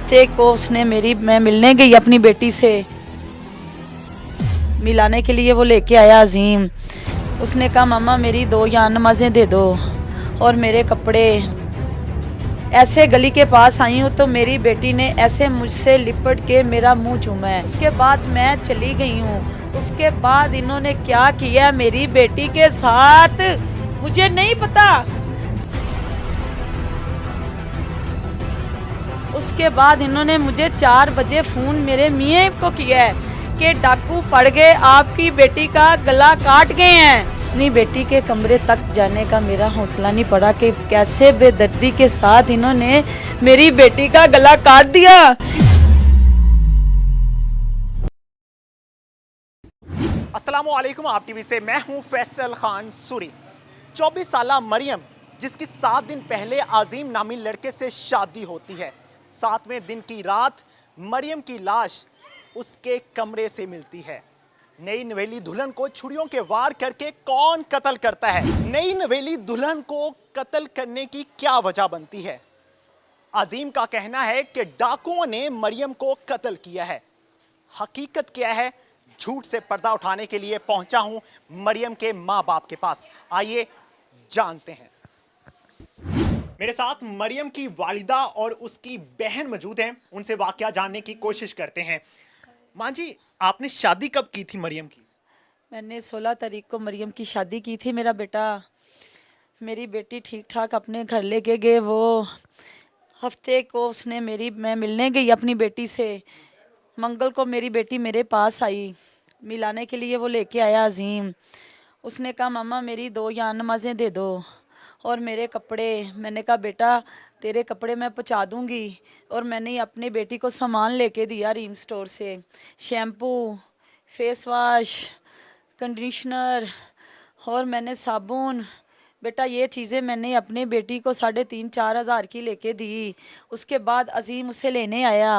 हफ्ते को उसने मैं मिलने गई अपनी बेटी से, मिलाने के लिए वो लेके आया अजीम। उसने कहा मम्मा मेरी 2 या नमाजें दे दो और मेरे कपड़े। ऐसे गली के पास आई हूँ तो मेरी बेटी ने ऐसे मुझसे लिपट के मेरा मुंह चूमा है। उसके बाद मैं चली गई हूँ। उसके बाद इन्होंने क्या किया मेरी बेटी के साथ मुझे नहीं पता। उसके बाद इन्होंने मुझे 4 बजे फ़ोन मेरे मियाँ को किया है कि डाकू पड़ गए, आपकी बेटी का गला काट गए हैं। अपनी बेटी के कमरे तक जाने का मेरा हौसला नहीं पड़ा कि कैसे बेदर्दी के साथ इन्होंने मेरी बेटी का गला काट दिया। अस्सलामुअलैकुम, आप टीवी से मैं हूं फैसल खान सूरी। 24 साला मरियम, जिसकी 7 दिन पहले आजीम नामी लड़के से शादी होती है, 7वें दिन की रात मरियम की लाश उसके कमरे से मिलती है। नई नवेली दुल्हन को छुरियों के वार करके कौन कत्ल करता है? नई नवेली दुल्हन को कत्ल करने की क्या वजह बनती है? अजीम का कहना है कि डाकुओं ने मरियम को कत्ल किया है। हकीकत क्या है? झूठ से पर्दा उठाने के लिए पहुंचा हूं मरियम के मां बाप के पास। आइए जानते हैं। मेरे साथ मरियम की वालिदा और उसकी बहन मौजूद हैं, उनसे वाकया जानने की कोशिश करते हैं। मां जी, आपने शादी कब की थी मरियम की? मैंने 16 तारीख को मरियम की शादी की थी। मेरा बेटा, मेरी बेटी ठीक ठाक अपने घर लेके गए। वो हफ्ते को मैं मिलने गई अपनी बेटी से। मंगल को मेरी बेटी मेरे पास आई, मिलाने के लिए वो लेके आया अजीम। उसने कहा मम्मा मेरी 2 या नमाजें दे दो और मेरे कपड़े। मैंने कहा बेटा तेरे कपड़े मैं पहुंचा दूंगी। और मैंने अपनी बेटी को सामान लेके दिया रीम स्टोर से, शैम्पू, फेस वाश, कंडीशनर और मैंने साबुन। बेटा ये चीज़ें मैंने अपनी बेटी को 3,500-4 हज़ार की लेके दी। उसके बाद अजीम उसे लेने आया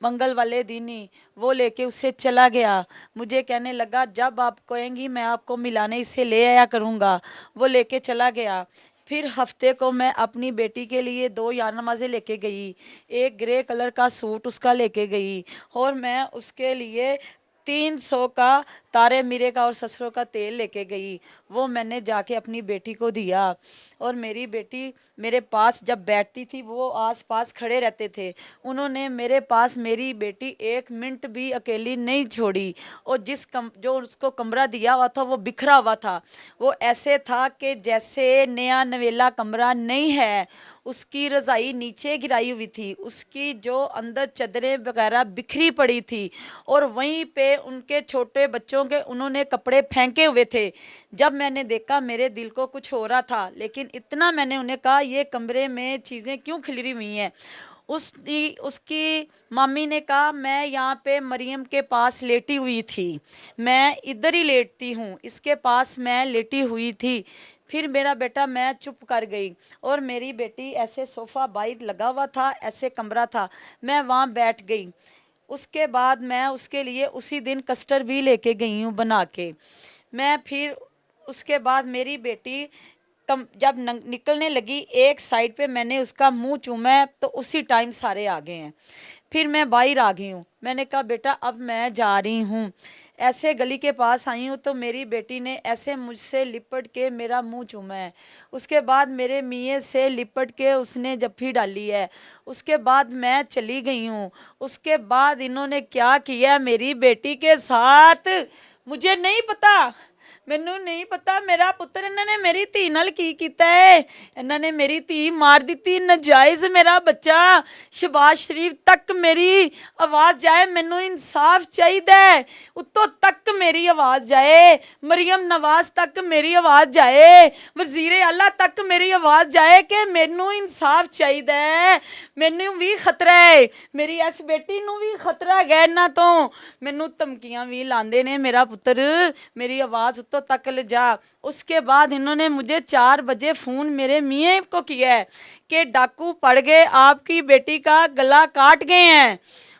मंगल वाले दिन ही। वो लेके उससे चला गया। मुझे कहने लगा जब आप कहेंगी मैं आपको मिलाने इससे ले आया करूँगा। वो लेके चला गया। फिर हफ्ते को मैं अपनी बेटी के लिए 2 यार नमाज़ें लेके गई, एक ग्रे कलर का सूट उसका लेके गई और मैं उसके लिए 300 का तारे मीरे का और सरसों का तेल लेके गई। वो मैंने जाके अपनी बेटी को दिया। और मेरी बेटी मेरे पास जब बैठती थी वो आस पास खड़े रहते थे। उन्होंने मेरे पास मेरी बेटी 1 मिनट भी अकेली नहीं छोड़ी। और जो उसको कमरा दिया हुआ था वो बिखरा हुआ था। वो ऐसे था कि जैसे नया नवेला कमरा नहीं है। उसकी रज़ाई नीचे गिराई हुई थी, उसकी जो अंदर चादरें वगैरह बिखरी पड़ी थी और वहीं पे उनके छोटे बच्चों के उन्होंने कपड़े फेंके हुए थे। जब मैंने देखा मेरे दिल को कुछ हो रहा था, लेकिन इतना मैंने उन्हें कहा ये कमरे में चीज़ें क्यों खिलरी हुई हैं। उसकी मम्मी ने कहा मैं यहाँ पे मरियम के पास लेटी हुई थी, मैं इधर ही लेटती हूँ, इसके पास मैं लेटी हुई थी। फिर मेरा बेटा, मैं चुप कर गई और मेरी बेटी ऐसे सोफ़ा बाहर लगा हुआ था, ऐसे कमरा था, मैं वहाँ बैठ गई। उसके बाद मैं उसके लिए उसी दिन कस्टर्ड भी लेके गई हूँ बना के। मैं फिर उसके बाद मेरी बेटी जब निकलने लगी एक साइड पे मैंने उसका मुंह चूमा है तो उसी टाइम सारे आ गए हैं। फिर मैं बाहर आ गई हूँ। मैंने कहा बेटा अब मैं जा रही हूँ। ऐसे गली के पास आई हूँ तो मेरी बेटी ने ऐसे मुझसे लिपट के मेरा मुंह चूमा है। उसके बाद मेरे मियाँ से लिपट के उसने जफ्फी डाली है। उसके बाद मैं चली गई हूँ। उसके बाद इन्होंने क्या किया मेरी बेटी के साथ मुझे नहीं पता। मैनू नहीं पता। मेरा पुत्र इन्होंने मेरी धी नाल की कीता है। इन्होंने मेरी धी मार दी नजायज़। मेरा बच्चा शहबाज शरीफ तक मेरी आवाज़ जाए, मैनू इंसाफ चाहिए। उत्तों तक मेरी आवाज़ जाए, मरियम नवाज तक मेरी आवाज़ जाए, वज़ीर आला तक मेरी आवाज़ जाए कि मैनू इंसाफ चाहिए। मैनू भी खतरा है, मेरी इस बेटी नू भी खतरा है इन्हां तो। मैनू धमकियां भी लांदे ने मेरा पुत्र मेरी आवाज़ उत्तों तक ले जा। उसके बाद इन्होंने मुझे 4 बजे फ़ोन मेरे मियाँ को किया है कि डाकू पड़ गए, आपकी बेटी का गला काट गए हैं।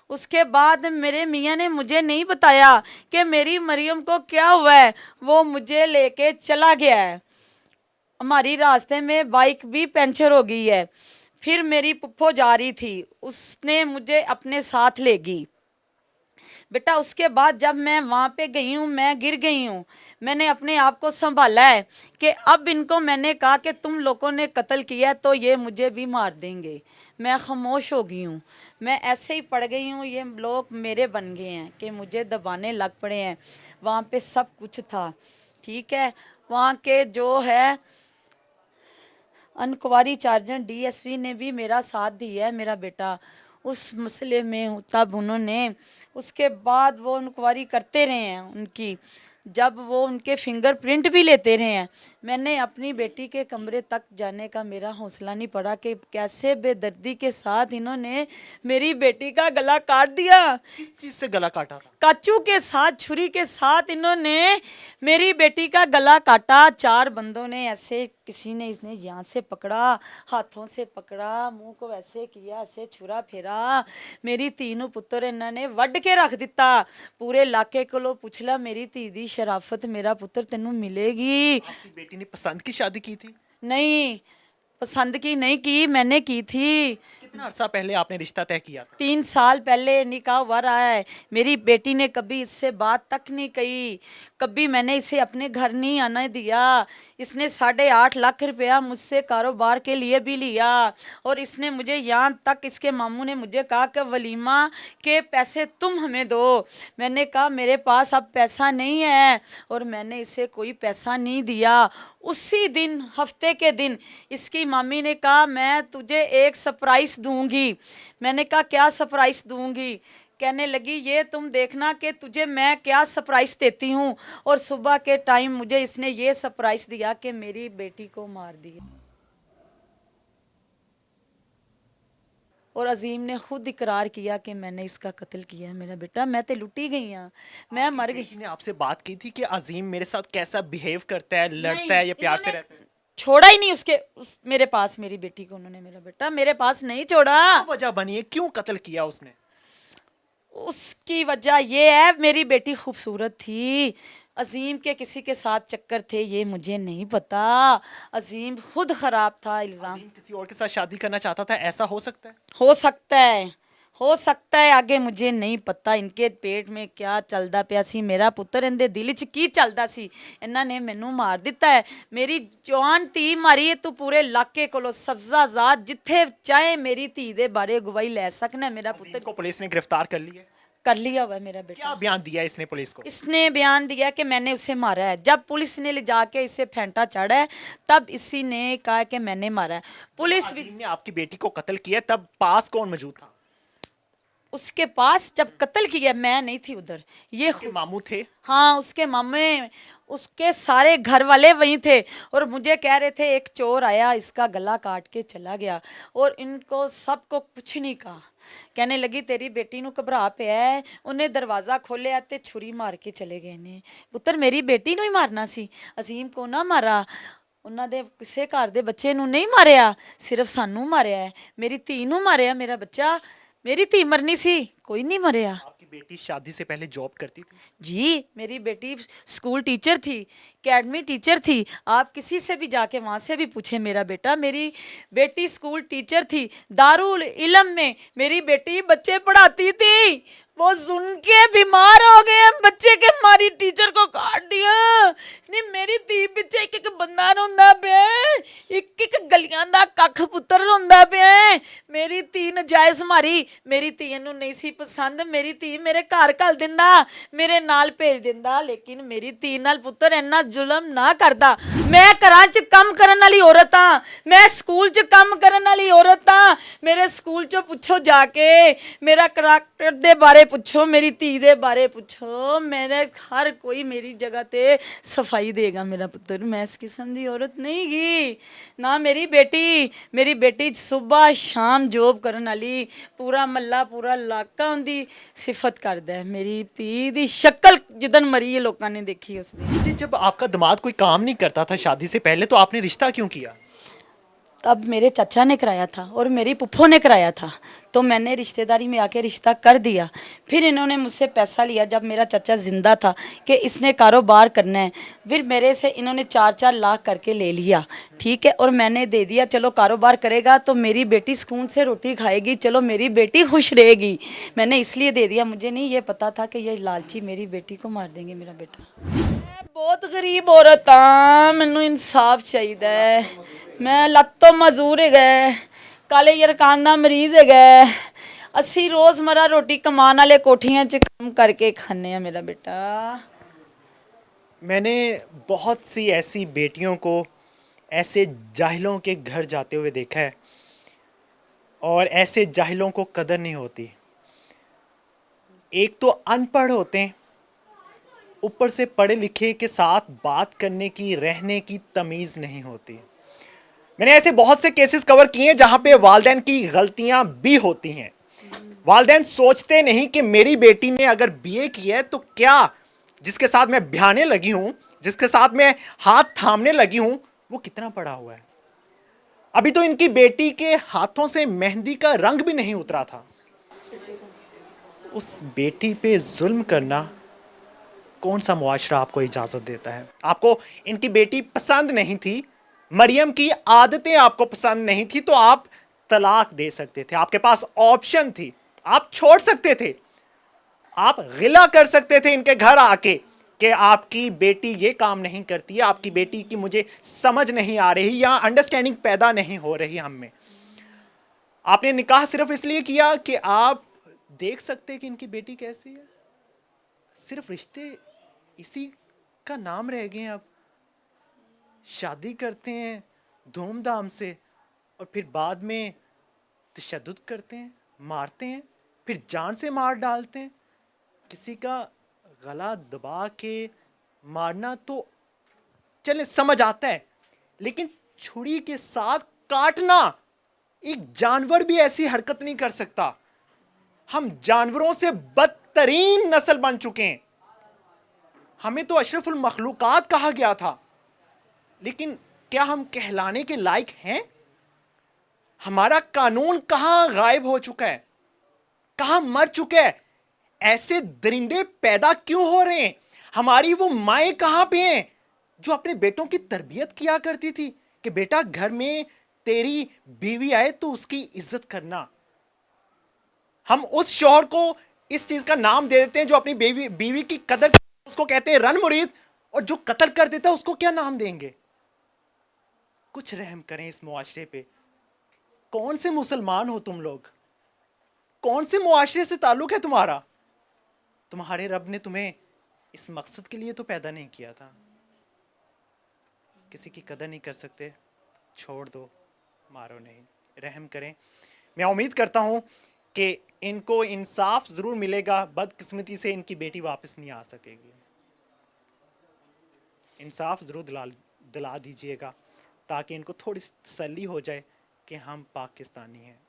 उसके बाद मेरे मियाँ ने मुझे नहीं बताया कि मेरी मरियम को क्या हुआ है। वो मुझे लेके चला गया है। हमारी रास्ते में बाइक भी पंचर हो गई है। फिर मेरी पुप्पो जा रही थी, उसने मुझे अपने साथ ले गई बेटा। उसके बाद जब मैं वहाँ पे गई हूँ, मैं गिर गई हूँ, मैंने अपने आप को संभाला है कि अब इनको मैंने कहा कि तुम लोगों ने कत्ल किया तो ये मुझे भी मार देंगे। मैं खामोश हो गई हूँ, मैं ऐसे ही पड़ गई हूँ, ये लोग मेरे बन गए हैं कि मुझे दबाने लग पड़े हैं। वहाँ पे सब कुछ था, ठीक है। वहाँ के जो है अनकुवारी चार्जन डीएसपी ने भी मेरा साथ दिया है, मेरा बेटा उस मसले में। तब उन्होंने उसके बाद वो इंक्वायरी करते रहे हैं उनकी, जब वो उनके फिंगरप्रिंट भी लेते रहे हैं। मैंने अपनी बेटी के कमरे तक जाने का मेरा हौसला नहीं पड़ा कि कैसे बेदर्दी के साथ इन्होंने मेरी बेटी का गला काट दिया। किस चीज से गला काटा था? काचू के साथ, छुरी के साथ इन्होंने मेरी बेटी का गला काटा। 4 बंदों ने ऐसे, किसी ने इसने यहाँ से पकड़ा, हाथों से पकड़ा, मुंह को ऐसे किया, ऐसे छुरा फेरा। मेरी धी नूं पुत्तर इन्होंने वड के रख दिता। पूरे इलाके को पूछ ला, मेरी धी दी शराफत मेरा पुत्र तेनू मिलेगी। आपकी बेटी ने पसंद की शादी की थी? नहीं, पसंद की नहीं की, मैंने की थी। कितना अरसा पहले आपने रिश्ता तय किया था? 3 साल पहले निकाह हुआ रहा है। मेरी बेटी ने कभी इससे बात तक नहीं कही, कभी मैंने इसे अपने घर नहीं आने दिया। इसने 8.5 लाख रुपया मुझसे कारोबार के लिए भी लिया, और इसने मुझे यहाँ तक, इसके मामू ने मुझे कहा कि वलीमा के पैसे तुम हमें दो। मैंने कहा मेरे पास अब पैसा नहीं है, और मैंने इसे कोई पैसा नहीं दिया। उसी दिन, हफ्ते के दिन, इसकी मामी ने कहा मैं तुझे एक सरप्राइज दूंगी। मैंने कहा क्या सरप्राइज दूंगी? कहने लगी ये तुम देखना कि तुझे मैं क्या सरप्राइज देती हूँ। और सुबह के टाइम मुझे इसने ये सरप्राइज दिया कि मेरी बेटी को मार दिया। और अजीम ने खुद इकरार किया कि मैंने इसका कत्ल किया है। मेरा बेटा, मैं तो लुटी गई हाँ, मैं मर गई। बेटी ने आपसे बात की थी कि अजीम मेरे साथ कैसा बिहेव करता है, लड़ता है या प्यार से रहता है? छोड़ा ही नहीं मेरे पास मेरी बेटी को उन्होंने, मेरा बेटा, मेरे पास नहीं छोड़ा। क्या वजह बनी है, क्यों कत्ल किया उसने? उसकी वजह ये है, मेरी बेटी खूबसूरत थी। अजीम के किसी के साथ चक्कर थे, ये मुझे नहीं पता। अजीम खुद खराब था। इल्ज़ाम अजीम किसी और के साथ शादी करना चाहता था, ऐसा हो सकता है? हो सकता है, हो सकता है, आगे मुझे नहीं पता। इनके पेट में क्या चलदा पिया सी, मेरा पुੱਤਰ इनके दिल च की चलदा सी, इन्हां ने मैनू मार दिता है। मेरी जवान धी मारी है। तू पूरे इलाके कोलों सब्जाजात जिथे चाहे मेरी धी दे बारे गवाही ले सकना। मेरा अजीम पुੱਤਰ को पुलिस ने गिरफ्तार कर लिया है? कर लिया हुआ है मेरा बेटा। क्या बयान दिया इसने पुलिस को? इसने बयान दिया कि मैंने उसे मारा है। जब पुलिस ने ले जाके इसे फेंटा चढ़ा है, तब इसी ने कहा कि मैंने मारा है। पुलिस भी, अजीम ने आपकी बेटी को कत्ल किया, तब पास कौन मौजूद था? उसके पास जब कत्ल किया, मैं नहीं थी उधर, ये उसके मामू थे? हाँ, उसके मामे, उसके सारे घर वाले वहीं थे। और मुझे कह रहे थे एक चोर आया, इसका गला काट के चला गया। और इनको सबको कुछ नहीं कहा। कहने लगी तेरी बेटी नू घबरा पिया है, उन्हें दरवाज़ा खोलिया ते छुरी मार के चले गए ने। पुੱਤਰ मेरी बेटी नू ही मारना सी, अजीम को ना मारा। ਉਹਨਾਂ ਦੇ ਕਿਸੇ ਘਰ ਦੇ ਬੱਚੇ ਨੂੰ ਨਹੀਂ ਮਾਰਿਆ, ਸਿਰਫ ਸਾਨੂੰ ਮਾਰਿਆ ਹੈ। ਮੇਰੀ ਧੀ ਨੂੰ ਮਾਰਿਆ। ਮੇਰਾ ਬੱਚਾ, मेरी धी मरनी सी, कोई नहीं मरिया। आपकी बेटी शादी से पहले जॉब करती थी? जी, मेरी बेटी स्कूल टीचर थी, एकेडमी टीचर थी। आप किसी से भी जाके वहाँ से भी पूछे मेरा बेटा, मेरी बेटी स्कूल टीचर थी। दारुल इलम में मेरी बेटी बच्चे पढ़ाती थी। वो सुन के बीमार हो गए हैं बच्चे के, हमारी टीचर को काट दिया। नहीं, मेरी धी पिछे एक एक बंदा रोंदा पिया, एक एक गलियां दा कख पुੱਤਰ रोंदा पिया। मेरी धी नजायज मारी। मेरी धी ਨੂੰ नहीं सी पसंद। मेरी धी मेरे घर घल दिंदा, मेरे नाल भेज दिंदा, लेकिन मेरी धी नाल पुੱਤਰ इन्ना जुल्म ना करदा। मैं घरां च काम करन वाली औरत हां, मैं स्कूल च काम करन वाली औरत हां। मेरे स्कूल चो पुछो जाके, मेरा करैक्टर दे बारे पुछो, मेरी धी दे बारे पुछो, मेरे हर कोई मेरी जगह ते सफाई देगा। मेरा पुੱਤਰ, मैं इस किस्म की औरत नहीं गी ना। मेरी बेटी सुबह शाम जॉब करन वाली, पूरा मल्ला पूरा इलाका उनकी सिफत करदा है। मेरी धी दी शक्ल जिदन मरी है लोगों ने देखी उसने। जी, जब आपका दिमाग कोई काम नहीं करता था शादी से पहले, तो आपने रिश्ता क्यों किया? तब मेरे चाचा ने कराया था और मेरी पुप्पो ने कराया था, तो मैंने रिश्तेदारी में आके रिश्ता कर दिया। फिर इन्होंने मुझसे पैसा लिया जब मेरा चाचा ज़िंदा था कि इसने कारोबार करना है। फिर मेरे से इन्होंने 4-4 लाख करके ले लिया, ठीक है, और मैंने दे दिया, चलो कारोबार करेगा तो मेरी बेटी सुकून से रोटी खाएगी, चलो मेरी बेटी खुश रहेगी। मैंने इसलिए दे दिया, मुझे नहीं ये पता था कि ये लालची मेरी बेटी को मार देंगे मेरा बेटा। मैं बहुत गरीब औरत हाँ, मैनू इंसाफ चाहिए। मैं ਲੱਤ ਤੋਂ ਮਜ਼ਦੂਰ ਹੈਗਾ, ਕਾਲੇ ਯਰਕਾਨ ਦਾ ਮਰੀਜ਼ ਹੈਗਾ। ਅਸੀਂ ਰੋਜ਼ਮਰਾ ਰੋਟੀ ਕਮਾਉਣ ਵਾਲੇ ਕੋਠੀਆਂ 'ਚ ਕੰਮ ਕਰਕੇ ਖਾਂਦੇ ਆ ਮੇਰਾ बेटा। मैंने बहुत सी ऐसी बेटियों को ऐसे जाहिलों के घर जाते हुए देखा है और ऐसे जाहिलों को कदर नहीं होती। एक तो अनपढ़ होते हैं, ऊपर से पढ़े लिखे के साथ बात करने की, रहने की तमीज़ नहीं होती। मैंने ऐसे बहुत से केसेस कवर किए हैं जहां पे वालिदैन की गलतियां भी होती हैं। वालिदैन सोचते नहीं कि मेरी बेटी ने अगर बीए किया है तो क्या जिसके साथ मैं ब्याहने लगी हूं, जिसके साथ मैं हाथ थामने लगी हूं, वो कितना पढ़ा हुआ है। अभी तो इनकी बेटी के हाथों से मेहंदी का रंग भी नहीं उतरा था। उस बेटी पे जुल्म करना कौन सा मुआशरा आपको इजाजत देता है? आपको इनकी बेटी पसंद नहीं थी, मरियम की आदतें आपको पसंद नहीं थी, तो आप तलाक दे सकते थे। आपके पास ऑप्शन थी, आप छोड़ सकते थे, आप गिला कर सकते थे इनके घर आके कि आपकी बेटी ये काम नहीं करती है, आपकी बेटी की मुझे समझ नहीं आ रही या अंडरस्टैंडिंग पैदा नहीं हो रही हम में। आपने निकाह सिर्फ इसलिए किया कि आप देख सकते कि इनकी बेटी कैसी है। सिर्फ रिश्ते इसी का नाम रह गए हैं। अब शादी करते हैं धूमधाम से और फिर बाद में तशद्दुद करते हैं, मारते हैं, फिर जान से मार डालते हैं। किसी का गला दबा के मारना तो चले समझ आता है, लेकिन छुरी के साथ काटना, एक जानवर भी ऐसी हरकत नहीं कर सकता। हम जानवरों से बदतरीन नस्ल बन चुके हैं। हमें तो अशरफुल मखलूकात कहा गया था, लेकिन क्या हम कहलाने के लायक हैं? हमारा कानून कहां गायब हो चुका है, कहां मर चुका है? ऐसे दरिंदे पैदा क्यों हो रहे हैं? हमारी वो माएं कहां पे हैं जो अपने बेटों की तरबियत किया करती थी कि बेटा घर में तेरी बीवी आए तो उसकी इज्जत करना। हम उस शौहर को इस चीज का नाम दे देते हैं जो अपनी बीवी की कदर, उसको कहते हैं रन मुरीद, और जो कत्ल कर देता है उसको क्या नाम देंगे? कुछ रहम करें इस मुआशरे पे। कौन से मुसलमान हो तुम लोग? कौन से मुआशरे से ताल्लुक है तुम्हारा? तुम्हारे रब ने तुम्हें इस मकसद के लिए तो पैदा नहीं किया था। किसी की कदर नहीं कर सकते, छोड़ दो, मारो नहीं, रहम करें। मैं उम्मीद करता हूं कि इनको इंसाफ जरूर मिलेगा। बदकिस्मती से इनकी बेटी वापस नहीं आ सकेगी। इंसाफ जरूर दिला दीजिएगा ताकि इनको थोड़ी सी तसल्ली हो जाए कि हम पाकिस्तानी हैं।